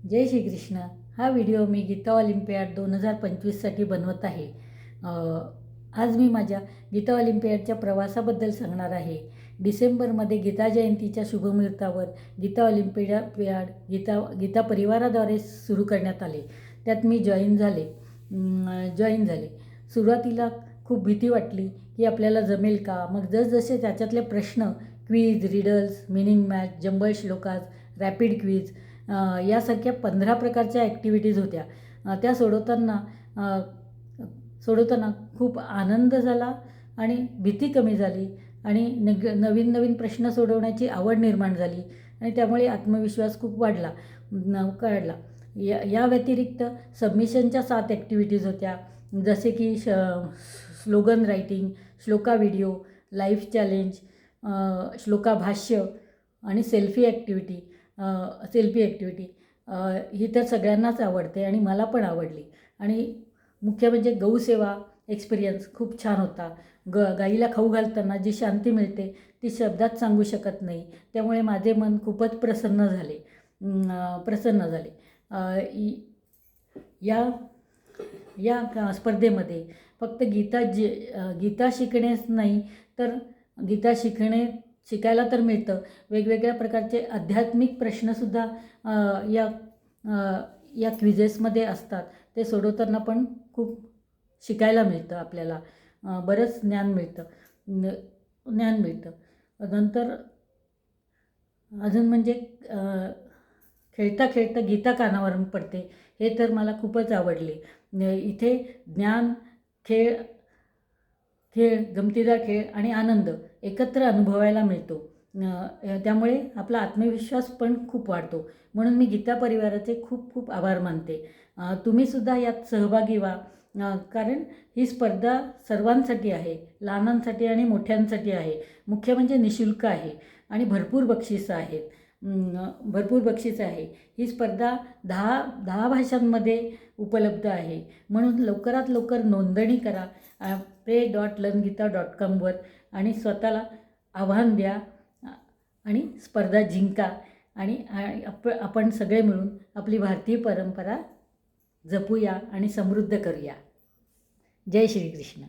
जय श्री कृष्ण। हा व्हिडिओ मी गीता ऑलिम्पियाड 2025साठी बनवत आहे। आज मी माझ्या गीता ऑलिम्पियाडच्या प्रवासाबद्दल सांगणार आहे। डिसेंबरमध्ये गीता जयंतीच्या शुभमुहूर्तावर गीता ऑलिम्पियाड गीता परिवाराद्वारे सुरू करण्यात आले। त्यात मी जॉईन झाले। सुरुवातीला खूप भीती वाटली की आपल्याला जमेल का। मग जसजसे त्याच्यातले प्रश्न, quiz, riddles, meaning match, jumble श्लोकाज, रॅपिड क्वीज यासारख्या 15 प्रकारच्या ॲक्टिव्हिटीज होत्या। त्या सोडवताना खूप आनंद झाला आणि भीती कमी झाली आणि नवीन नवीन प्रश्न सोडवण्याची आवड निर्माण झाली आणि त्यामुळे आत्मविश्वास खूप वाढला। या व्यतिरिक्त सबमिशनच्या 7 ॲक्टिव्हिटीज होत्या, जसे की slogan writing, shloka video, life challenge, shloka भाष्य आणि सेल्फी ॲक्टिव्हिटी। ही तर सगळ्यांनाच आवडते आणि मला पण आवडली। आणि मुख्य म्हणजे गौसेवा एक्सपिरियन्स खूप छान होता। गाईला खाऊ घालताना जी शांती मिळते ती शब्दात सांगू शकत नाही, त्यामुळे माझे मन खूपच प्रसन्न झाले। या स्पर्धेमध्ये फक्त गीता शिकणेच नाही तर शिकायला तर मिळतं। वेगवेगळ्या प्रकारचे आध्यात्मिक प्रश्नसुद्धा या क्विजेसमध्ये असतात। ते सोडवताना पण खूप शिकायला मिळतं आपल्याला, बरंच ज्ञान मिळतं। नंतर अजून म्हणजे खेळता खेळता गीता कानावर पडते, हे तर मला खूपच आवडले। इथे ज्ञान, खेळ, गमतीदार खेळ आणि आनंद एकत्र अनुभवायला मिळतो। त्यामुळे आपला आत्मविश्वास पण खूप वाढतो। म्हणून मी गीता परिवाराचे खूप खूप आभार मानते। तुम्हीसुद्धा यात सहभागी व्हा, कारण ही स्पर्धा सर्वांसाठी आहे, लहानांसाठी आणि मोठ्यांसाठी आहे। मुख्य म्हणजे निःशुल्क आहे आणि भरपूर बक्षिसं आहेत। ही स्पर्धा 10 भाषांमध्ये उपलब्ध आहे, म्हणून लवकरात लवकर नोंदणी करा play.learngita.com वर आणि स्वतःला आव्हान द्या आणि स्पर्धा जिंका आणि आपण सगळे मिळून आपली भारतीय परंपरा जपूया आणि समृद्ध करूया। जय श्री कृष्ण।